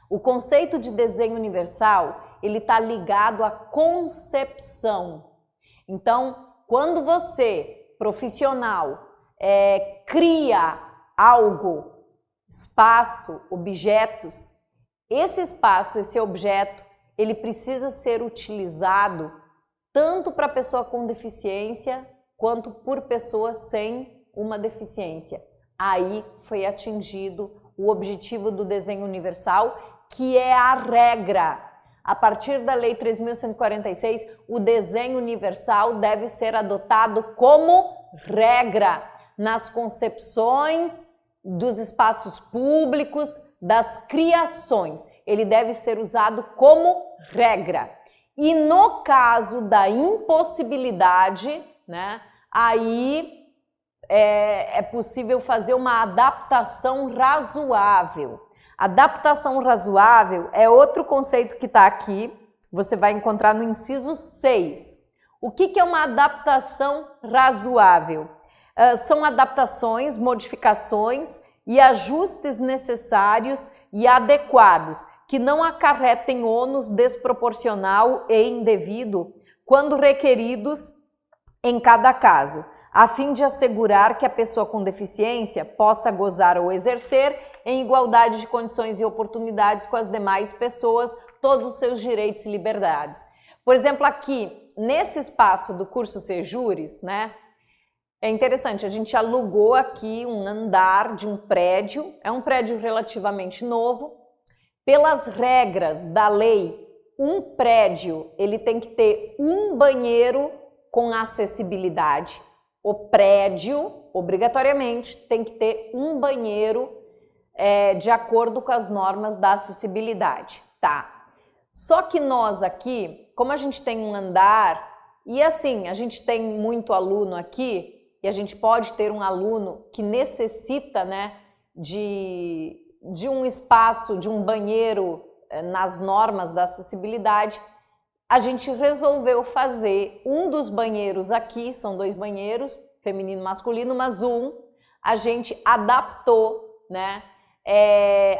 O conceito de desenho universal, ele está ligado à concepção. Então, quando você, profissional, cria algo, espaço, objetos, esse espaço, esse objeto, ele precisa ser utilizado tanto para pessoa com deficiência quanto por pessoas sem uma deficiência. Aí foi atingido o objetivo do desenho universal, que é a regra. A partir da Lei 3.146, o desenho universal deve ser adotado como regra nas concepções dos espaços públicos, das criações. Ele deve ser usado como regra. E no caso da impossibilidade, né, aí é possível fazer uma adaptação razoável. Adaptação razoável é outro conceito que está aqui, você vai encontrar no inciso 6. O que é uma adaptação razoável? São adaptações, modificações e ajustes necessários e adequados, que não acarretem ônus desproporcional e indevido quando requeridos em cada caso, a fim de assegurar que a pessoa com deficiência possa gozar ou exercer em igualdade de condições e oportunidades com as demais pessoas todos os seus direitos e liberdades. Por exemplo, aqui, nesse espaço do curso Sejures, né, é interessante, a gente alugou aqui um andar de um prédio, é um prédio relativamente novo. Pelas regras da lei, um prédio ele tem que ter um banheiro com acessibilidade. O prédio, obrigatoriamente, tem que ter um banheiro de acordo com as normas da acessibilidade, tá? Só que nós aqui, como a gente tem um andar, e assim, a gente tem muito aluno aqui, e a gente pode ter um aluno que necessita, né, de um espaço, de um banheiro nas normas da acessibilidade, a gente resolveu fazer um dos banheiros aqui, são 2 banheiros, feminino e masculino, mas a gente adaptou, né?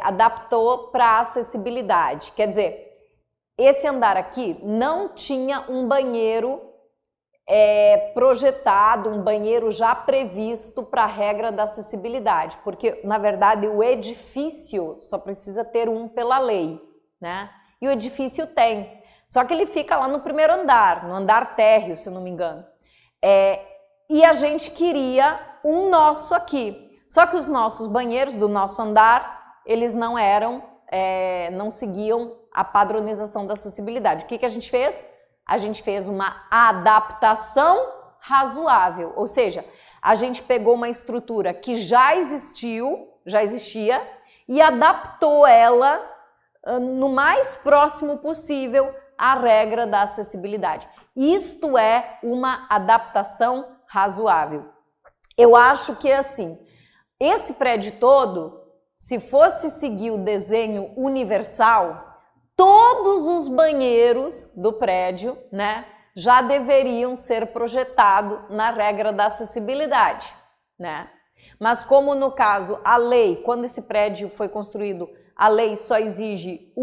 Adaptou para acessibilidade. Quer dizer, esse andar aqui não tinha um banheiro projetado, um banheiro já previsto para a regra da acessibilidade, porque na verdade o edifício só precisa ter um pela lei, né? E o edifício tem, só que ele fica lá no primeiro andar, no andar térreo, se eu não me engano. E a gente queria um nosso aqui. Só que os nossos banheiros do nosso andar, eles não eram, não seguiam a padronização da acessibilidade. O que a gente fez? A gente fez uma adaptação razoável, ou seja, a gente pegou uma estrutura que já existia, e adaptou ela no mais próximo possível à regra da acessibilidade. Isto é uma adaptação razoável. Eu acho que é assim, esse prédio todo, se fosse seguir o desenho universal, todos os banheiros do prédio, né, já deveriam ser projetados na regra da acessibilidade, né? Mas como no caso a lei, quando esse prédio foi construído, a lei só exige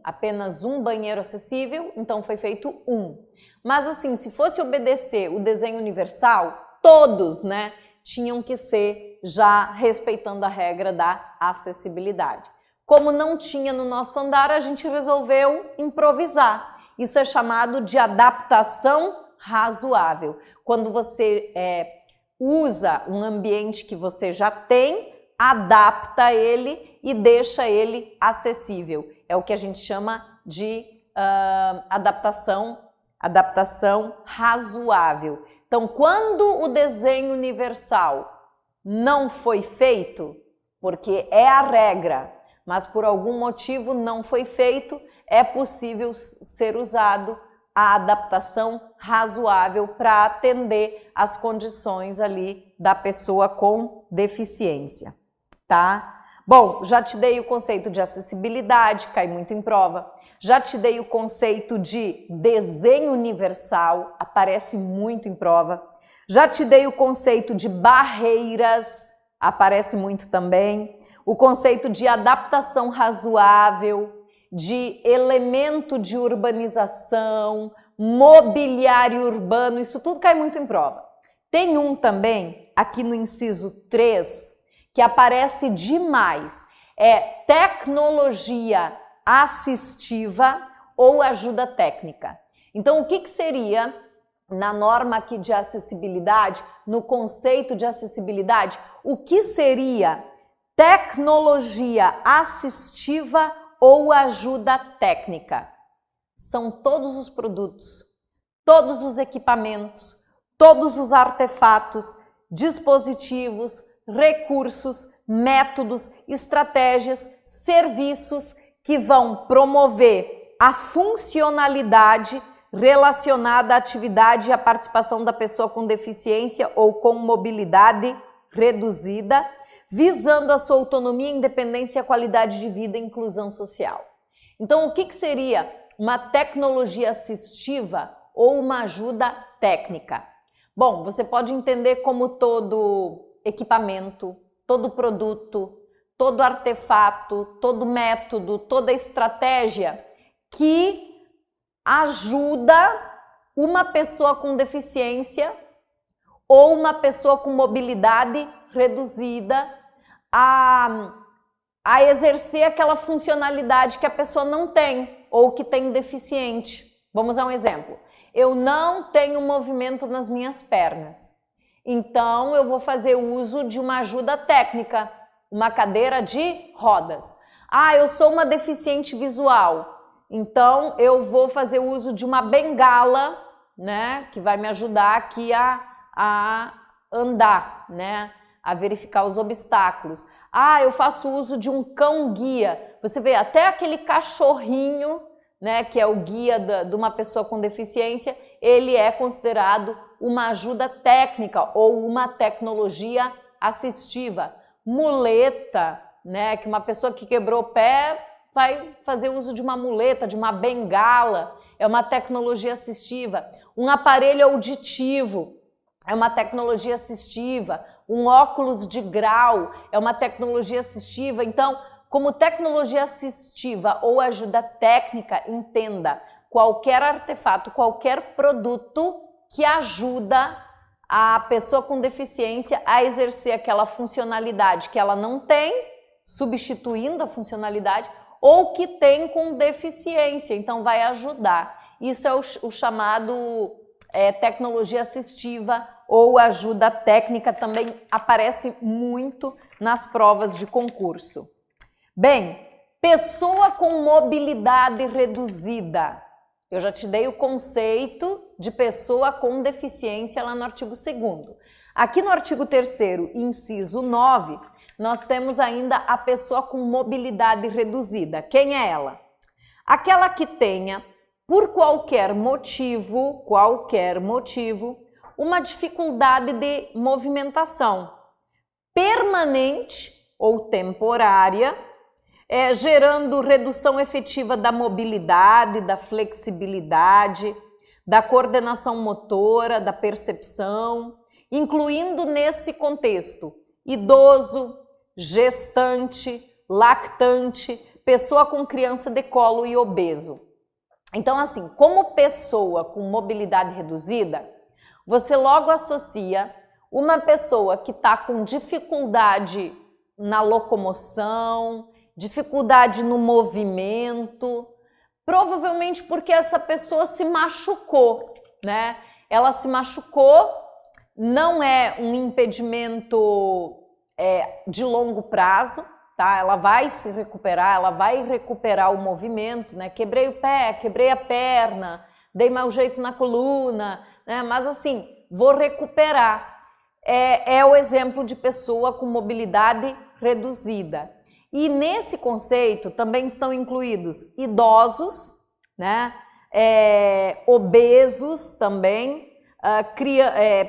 apenas um banheiro acessível, então foi feito um. Mas assim, se fosse obedecer o desenho universal, todos, né, tinham que ser já respeitando a regra da acessibilidade. Como não tinha no nosso andar, a gente resolveu improvisar. Isso é chamado de adaptação razoável. Quando você usa um ambiente que você já tem, adapta ele e deixa ele acessível. É o que a gente chama de adaptação razoável. Então, quando o desenho universal não foi feito, porque é a regra, mas por algum motivo não foi feito, é possível ser usado a adaptação razoável para atender às condições ali da pessoa com deficiência, tá? Bom, já te dei o conceito de acessibilidade, cai muito em prova. Já te dei o conceito de desenho universal, aparece muito em prova. Já te dei o conceito de barreiras, aparece muito também. O conceito de adaptação razoável. de elemento de urbanização, mobiliário urbano, isso tudo cai muito em prova. Tem um também, aqui no inciso 3, que aparece demais, é tecnologia assistiva ou ajuda técnica. Então, o que seria, na norma aqui de acessibilidade, no conceito de acessibilidade, o que seria tecnologia assistiva ou ajuda técnica? São todos os produtos, todos os equipamentos, todos os artefatos, dispositivos, recursos, métodos, estratégias, serviços que vão promover a funcionalidade relacionada à atividade e à participação da pessoa com deficiência ou com mobilidade reduzida, visando a sua autonomia, independência, qualidade de vida e inclusão social. Então, o que seria uma tecnologia assistiva ou uma ajuda técnica? Bom, você pode entender como todo equipamento, todo produto, todo artefato, todo método, toda estratégia que ajuda uma pessoa com deficiência ou uma pessoa com mobilidade reduzida a exercer aquela funcionalidade que a pessoa não tem ou que tem deficiente. Vamos a um exemplo. Eu não tenho movimento nas minhas pernas, então eu vou fazer uso de uma ajuda técnica, uma cadeira de rodas. Ah, eu sou uma deficiente visual, então eu vou fazer uso de uma bengala, né, que vai me ajudar aqui a andar, né, a verificar os obstáculos. Ah, eu faço uso de um cão guia. Você vê, até aquele cachorrinho, né, que é o guia de uma pessoa com deficiência, ele é considerado uma ajuda técnica ou uma tecnologia assistiva. Muleta, né, que uma pessoa que quebrou o pé vai fazer uso de uma muleta, de uma bengala, é uma tecnologia assistiva. Um aparelho auditivo é uma tecnologia assistiva. Um óculos de grau é uma tecnologia assistiva. Então, como tecnologia assistiva ou ajuda técnica, entenda qualquer artefato, qualquer produto que ajuda a pessoa com deficiência a exercer aquela funcionalidade que ela não tem, substituindo a funcionalidade, ou que tem com deficiência, então vai ajudar. Isso é o chamado tecnologia assistiva ou ajuda técnica, também aparece muito nas provas de concurso. Bem, pessoa com mobilidade reduzida. Eu já te dei o conceito de pessoa com deficiência lá no artigo 2º. Aqui no artigo 3º, inciso 9, nós temos ainda a pessoa com mobilidade reduzida. Quem é ela? Aquela que tenha, por qualquer motivo, uma dificuldade de movimentação permanente ou temporária, gerando redução efetiva da mobilidade, da flexibilidade, da coordenação motora, da percepção, incluindo nesse contexto idoso, gestante, lactante, pessoa com criança de colo e obeso. Então, assim, como pessoa com mobilidade reduzida, você logo associa uma pessoa que está com dificuldade na locomoção, dificuldade no movimento, provavelmente porque essa pessoa se machucou, né? Ela se machucou, não é um impedimento de longo prazo, tá? Ela vai se recuperar, ela vai recuperar o movimento, né? Quebrei o pé, quebrei a perna, dei mau jeito na coluna, né? Mas assim, vou recuperar. É o exemplo de pessoa com mobilidade reduzida. E nesse conceito também estão incluídos idosos, né? Obesos também,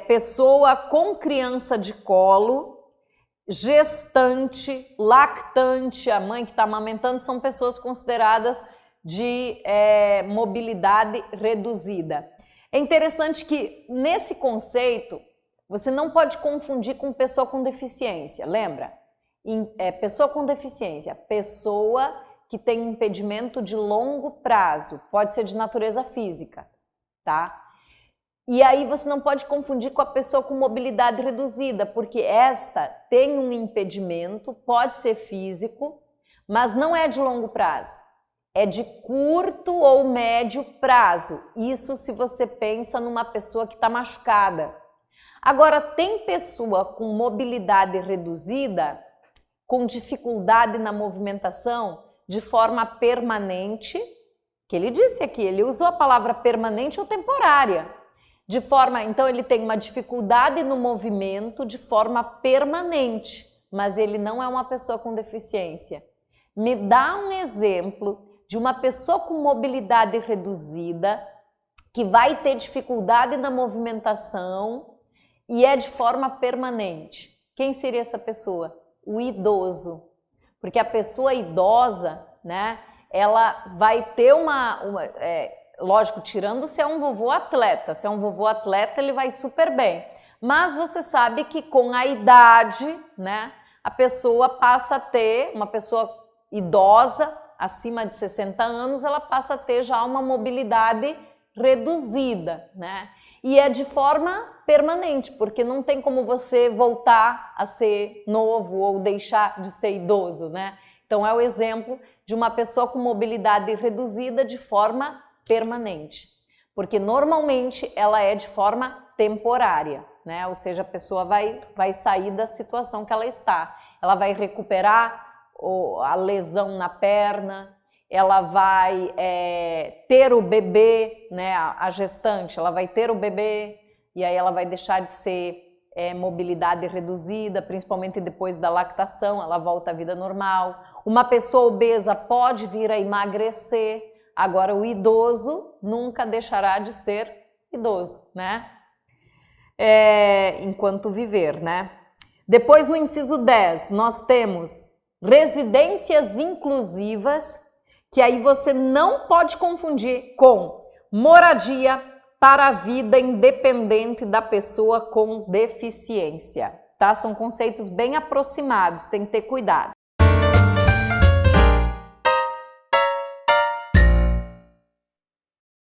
pessoa com criança de colo, gestante, lactante, a mãe que está amamentando, são pessoas consideradas de mobilidade reduzida. É interessante que nesse conceito você não pode confundir com pessoa com deficiência, lembra? Pessoa com deficiência, pessoa que tem impedimento de longo prazo, pode ser de natureza física, tá? E aí você não pode confundir com a pessoa com mobilidade reduzida, porque esta tem um impedimento, pode ser físico, mas não é de longo prazo. É de curto ou médio prazo. Isso se você pensa numa pessoa que está machucada. Agora, tem pessoa com mobilidade reduzida, com dificuldade na movimentação, de forma permanente, que ele disse aqui, ele usou a palavra permanente ou temporária. De forma, então ele tem uma dificuldade no movimento de forma permanente, mas ele não é uma pessoa com deficiência. Me dá um exemplo de uma pessoa com mobilidade reduzida que vai ter dificuldade na movimentação e é de forma permanente. Quem seria essa pessoa? O idoso. Porque a pessoa idosa, né, ela vai ter lógico, tirando se é um vovô atleta. Se é um vovô atleta, ele vai super bem. Mas você sabe que com a idade, né, a pessoa passa a ter, uma pessoa idosa, acima de 60 anos, ela passa a ter já uma mobilidade reduzida, né? E é de forma permanente, porque não tem como você voltar a ser novo ou deixar de ser idoso, né? Então é o exemplo de uma pessoa com mobilidade reduzida de forma permanente, porque normalmente ela é de forma temporária, né? Ou seja, a pessoa vai sair da situação que ela está, ela vai recuperar a lesão na perna, ela vai ter o bebê, né? A gestante, ela vai ter o bebê e aí ela vai deixar de ser mobilidade reduzida, principalmente depois da lactação, ela volta à vida normal. Uma pessoa obesa pode vir a emagrecer, agora o idoso nunca deixará de ser idoso, né? Enquanto viver, né? Depois no inciso 10, nós temos residências inclusivas, que aí você não pode confundir com moradia para a vida independente da pessoa com deficiência, tá? São conceitos bem aproximados, tem que ter cuidado.